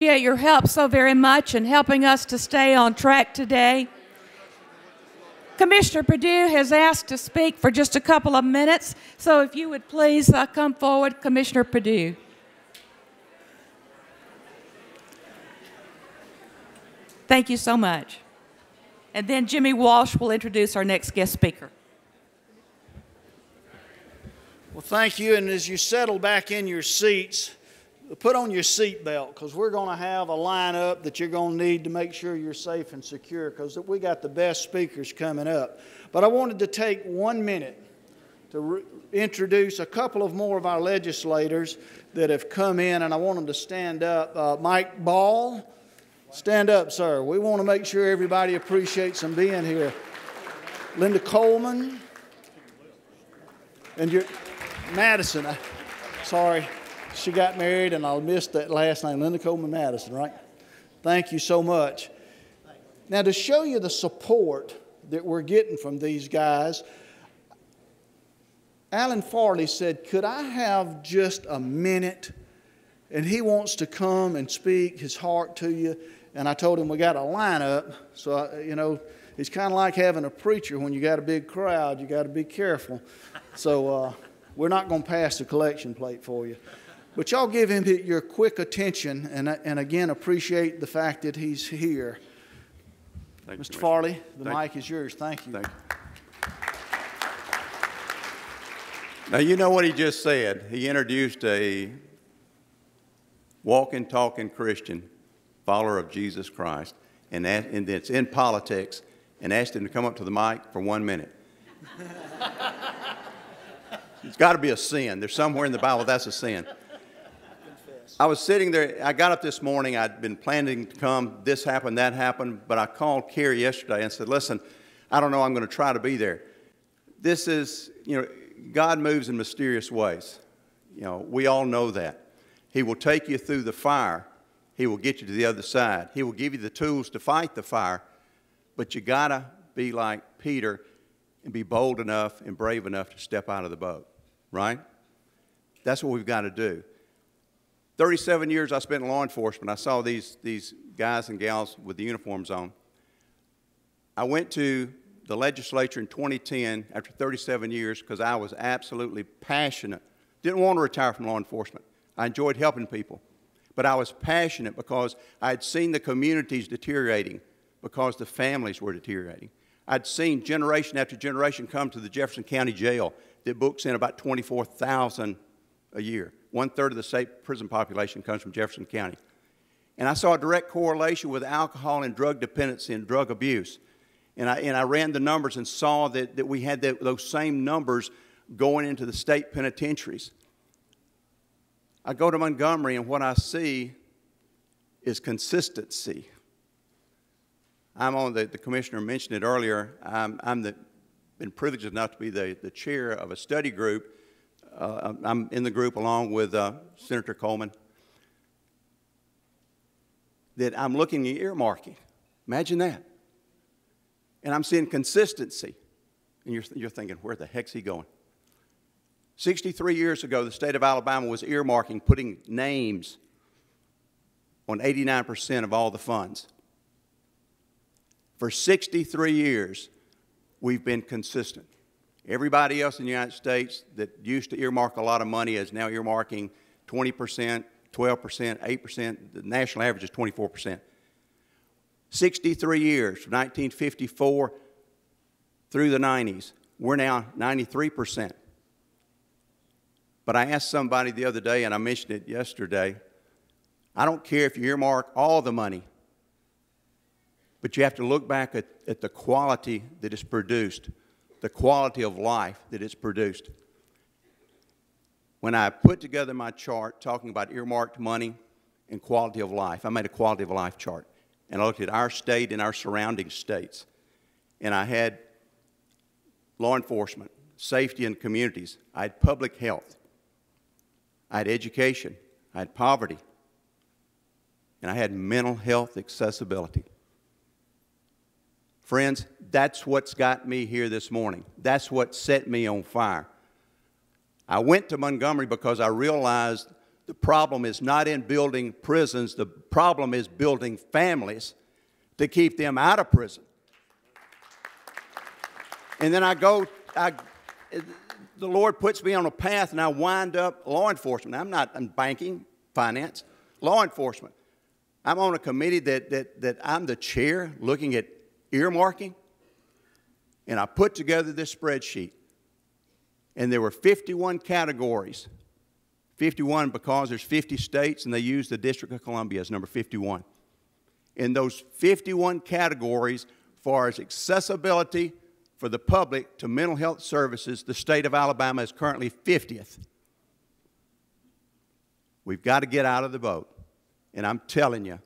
Appreciate your help so very much in helping us to stay on track today. Commissioner Perdue has asked to speak for just a couple of minutes, so if you would please come forward, Commissioner Perdue. Thank you so much. And then Jimmy Walsh will introduce our next guest speaker. Well, thank you, and as you settle back in your seats, put on your seat belt, because we're going to have a lineup that you're going to need to make sure you're safe and secure, because we got the best speakers coming up. But I wanted to take 1 minute to introduce a couple of more of our legislators that have come in, and I want them to stand up. Mike Ball, stand up, sir. We want to make sure everybody appreciates them being here. Linda Coleman, and Madison, sorry. She got married, and I missed that last name, Linda Coleman Madison, right? Thank you so much. Now, to show you the support that we're getting from these guys, Alan Farley said, could I have just a minute? And he wants to come and speak his heart to you. And I told him we got a lineup, so, you know, it's kind of like having a preacher when you got a big crowd. You got to be careful. So we're not going to pass the collection plate for you. But y'all give him your quick attention, and again, appreciate the fact that he's here. Thank Mr. you, Farley, the mic is yours. Thank you. Thank you. Now, you know what he just said. He introduced a walking, talking Christian, follower of Jesus Christ, and it's in politics, and asked him to come up to the mic for 1 minute. It's got to be a sin. There's somewhere in the Bible that's a sin. I was sitting there. I got up this morning. I'd been planning to come. This happened, that happened. But I called Carrie yesterday and said, listen, I don't know. I'm going to try to be there. This is, you know, God moves in mysterious ways. You know, we all know that. He will take you through the fire. He will get you to the other side. He will give you the tools to fight the fire. But you got to be like Peter and be bold enough and brave enough to step out of the boat, right? That's what we've got to do. 37 years I spent in law enforcement. I saw these guys and gals with the uniforms on. I went to the legislature in 2010 after 37 years because I was absolutely passionate. Didn't want to retire from law enforcement. I enjoyed helping people. But I was passionate because I had seen the communities deteriorating because the families were deteriorating. I'd seen generation after generation come to the Jefferson County Jail that books in about 24,000 a year. 1/3 of the state prison population comes from Jefferson County. And I saw a direct correlation with alcohol and drug dependency and drug abuse. And I ran the numbers and saw that we had those same numbers going into the state penitentiaries. I go to Montgomery, and what I see is consistency. I'm on the commissioner mentioned it earlier. Been privileged enough to be the chair of a study group. I'm in the group along with Senator Coleman. That I'm looking at earmarking. Imagine that. And I'm seeing consistency. And you're thinking, where the heck's he going? 63 years ago, the state of Alabama was earmarking, putting names on 89% of all the funds. For 63 years, we've been consistent. Everybody else in the United States that used to earmark a lot of money is now earmarking 20%, 12%, 8%. The national average is 24%. 63 years, from 1954 through the 90s. We're now 93%. But I asked somebody the other day, and I mentioned it yesterday, I don't care if you earmark all the money, but you have to look back at the quality that is produced, the quality of life that it's produced. When I put together my chart talking about earmarked money and quality of life, I made a quality of life chart. And I looked at our state and our surrounding states. And I had law enforcement, safety in communities. I had public health. I had education. I had poverty. And I had mental health accessibility. Friends, that's what's got me here this morning. That's what set me on fire. I went to Montgomery because I realized The problem is not in building prisons. The problem is building families to keep them out of prison. And then the Lord puts me on a path, and I wind up law enforcement. I'm not in banking, finance, law enforcement. I'm on a committee that I'm the chair looking at earmarking, and I put together this spreadsheet. And there were 51 categories. 51 because there's 50 states, and they use the District of Columbia as number 51. In those 51 categories, as far as accessibility for the public to mental health services, the state of Alabama is currently 50th. We've got to get out of the boat. And I'm telling you,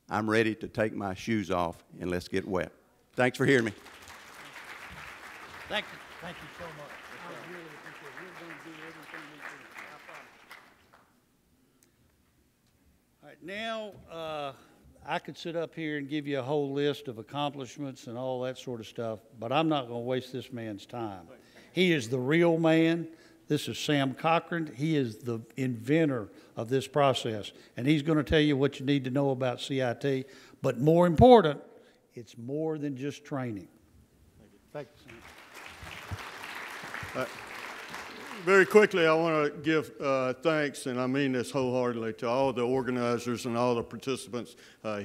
I'm ready to take my shoes off and let's get wet. Thanks for hearing me. Thank you. Thank you so much. I really appreciate it. We're going to do everything we can. All right, now I could sit up here and give you a whole list of accomplishments and all that sort of stuff, but I'm not going to waste this man's time. He is the real man. This is Sam Cochran. He is the inventor of this process, and he's going to tell you what you need to know about CIT. But more important, it's more than just training. Thank you, Sam. Very quickly, I want to give thanks, and I mean this wholeheartedly, to all the organizers and all the participants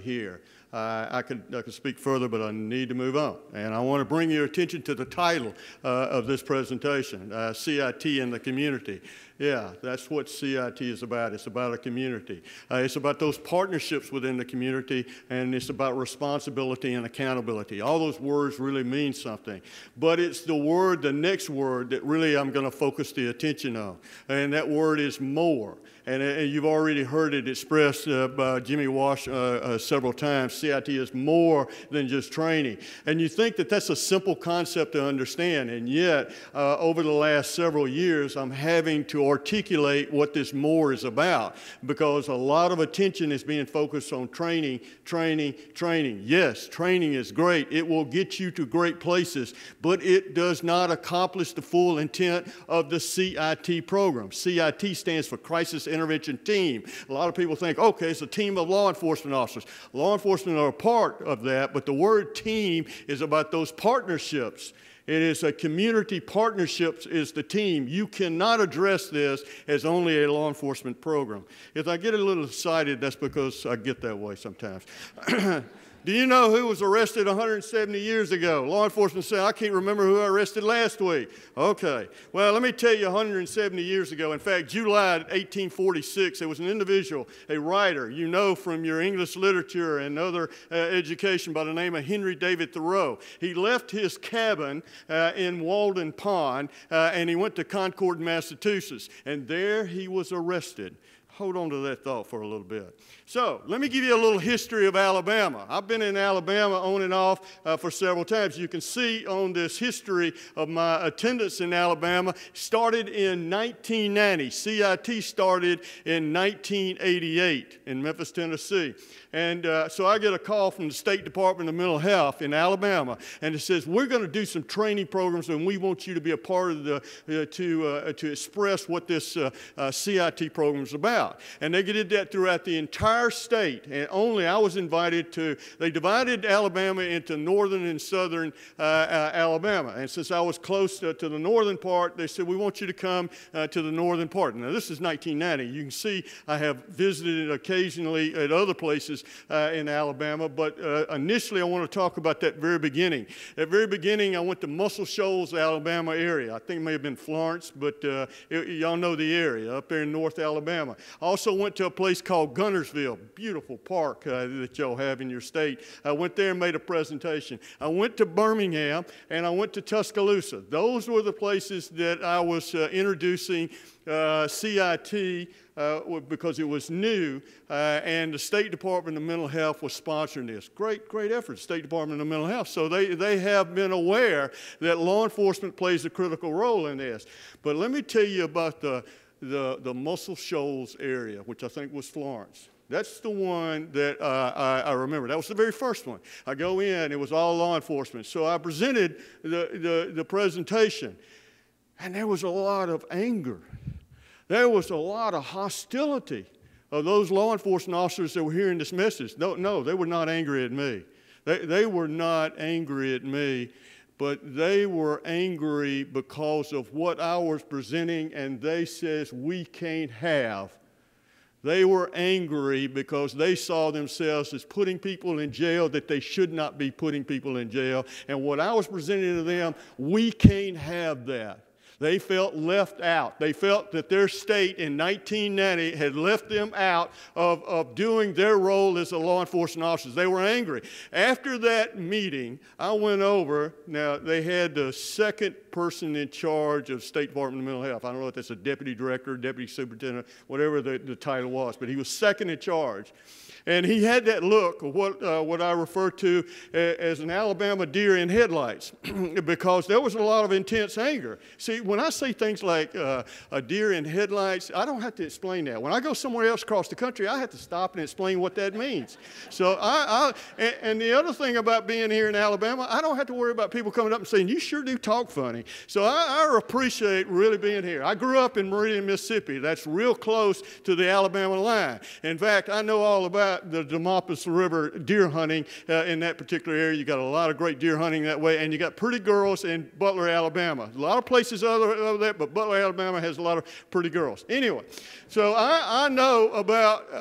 here. I could speak further, but I need to move on. And I want to bring your attention to the title of this presentation, CIT in the Community. Yeah, that's what CIT is about. It's about a community. It's about those partnerships within the community, and it's about responsibility and accountability. All those words really mean something. But it's the next word that really I'm going to focus the attention on, and that word is more. And you've already heard it expressed by Jimmy Wash several times. CIT is more than just training. And you think that that's a simple concept to understand, and yet over the last several years I'm having to articulate what this more is about, because a lot of attention is being focused on training, training, training. Yes, training is great. It will get you to great places, but it does not accomplish the full intent of the CIT program. CIT stands for Crisis Intervention Team. A lot of people think, okay, it's a team of law enforcement officers. Law enforcement are a part of that, but the word team is about those partnerships. It is a community. Partnerships is the team. You cannot address this as only a law enforcement program. If I get a little excited, that's because I get that way sometimes. Do you know who was arrested 170 years ago? Law enforcement say, I can't remember who I arrested last week. Okay. Well, let me tell you 170 years ago. In fact, July 1846, there was an individual, a writer, you know from your English literature and other education, by the name of Henry David Thoreau. He left his cabin in Walden Pond and he went to Concord, Massachusetts. And there he was arrested. Hold on to that thought for a little bit. So let me give you a little history of Alabama. I've been in Alabama on and off for several times. You can see on this history of my attendance in Alabama, started in 1990. CIT started in 1988 in Memphis, Tennessee. And so I get a call from the State Department of Mental Health in Alabama, and it says, we're going to do some training programs, and we want you to be a part of to express what this CIT program is about. And they did that throughout the entire state, and only I was invited to. They divided Alabama into northern and southern Alabama, and since I was close to the northern part, they said, we want you to come to the northern part. Now this is 1990. You can see I have visited occasionally at other places in Alabama, but initially I want to talk about that very beginning. At very beginning, I went to Muscle Shoals, Alabama area. I think it may have been Florence, but y'all know the area up there in North Alabama. I also went to a place called Gunnersville, beautiful park that y'all have in your state. I went there and made a presentation. I went to Birmingham and I went to Tuscaloosa. Those were the places that I was introducing CIT because it was new, and the State Department of Mental Health was sponsoring this. Great effort, State Department of Mental Health. So they have been aware that law enforcement plays a critical role in this. But let me tell you about the Muscle Shoals area, which I think was Florence. That's the one that I remember. That was the very first one. I go in, it was all law enforcement. So I presented the presentation, and there was a lot of anger. There was a lot of hostility of those law enforcement officers that were hearing this message. No, they were not angry at me. They were not angry at me, but they were angry because of what I was presenting, and they says we can't have. They were angry because they saw themselves as putting people in jail that they should not be putting people in jail. And what I was presenting to them, we can't have that. They felt left out. They felt that their state in 1990 had left them out of doing their role as a law enforcement officers. They were angry. After that meeting, I went over. Now, they had the second person in charge of State Department of Mental Health. I don't know if that's a deputy director, deputy superintendent, whatever the title was, but he was second in charge. And he had that look of what I refer to as an Alabama deer in headlights, because there was a lot of intense anger. See, when I say things like a deer in headlights, I don't have to explain that. When I go somewhere else across the country, I have to stop and explain what that means. So and the other thing about being here in Alabama, I don't have to worry about people coming up and saying, you sure do talk funny. So I appreciate really being here. I grew up in Meridian, Mississippi. That's real close to the Alabama line. In fact, I know all about the Demopolis River deer hunting in that particular area. You got a lot of great deer hunting that way, and you got pretty girls in Butler, Alabama. A lot of places other there, but Butler, Alabama has a lot of pretty girls. Anyway, so I know about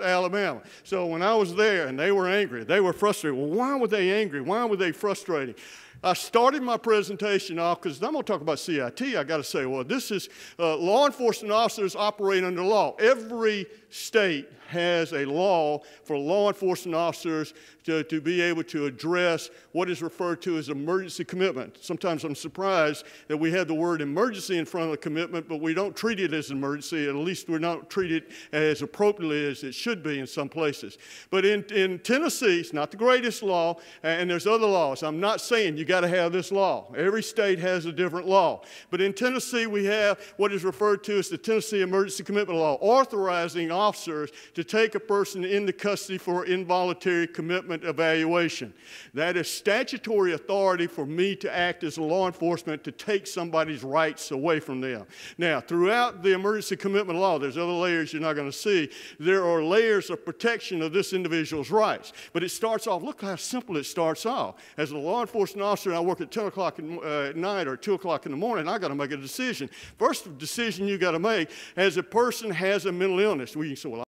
Alabama. So when I was there and they were angry, they were frustrated. Well, why were they angry? Why were they frustrated? I started my presentation off, because I'm going to talk about CIT. I got to say, well, this is law enforcement officers operate under law. Every state has a law for law enforcement officers to be able to address what is referred to as emergency commitment. Sometimes I'm surprised that we have the word emergency in front of the commitment, but we don't treat it as an emergency. At least we don't treat it as appropriately as it should be in some places. But in Tennessee, it's not the greatest law, and there's other laws. I'm not saying you got to have this law. Every state has a different law. But in Tennessee, we have what is referred to as the Tennessee Emergency Commitment Law, authorizing officers to take a person into custody for involuntary commitment evaluation. That is statutory authority for me to act as a law enforcement to take somebody's rights away from them. Now, throughout the emergency commitment law, there's other layers you're not going to see. There are layers of protection of this individual's rights. But it starts off, look how simple it starts off. As a law enforcement officer, I work at 10 o'clock at night or 2 o'clock in the morning, I got to make a decision. First decision you got to make, as a person has a mental illness. You can say, well,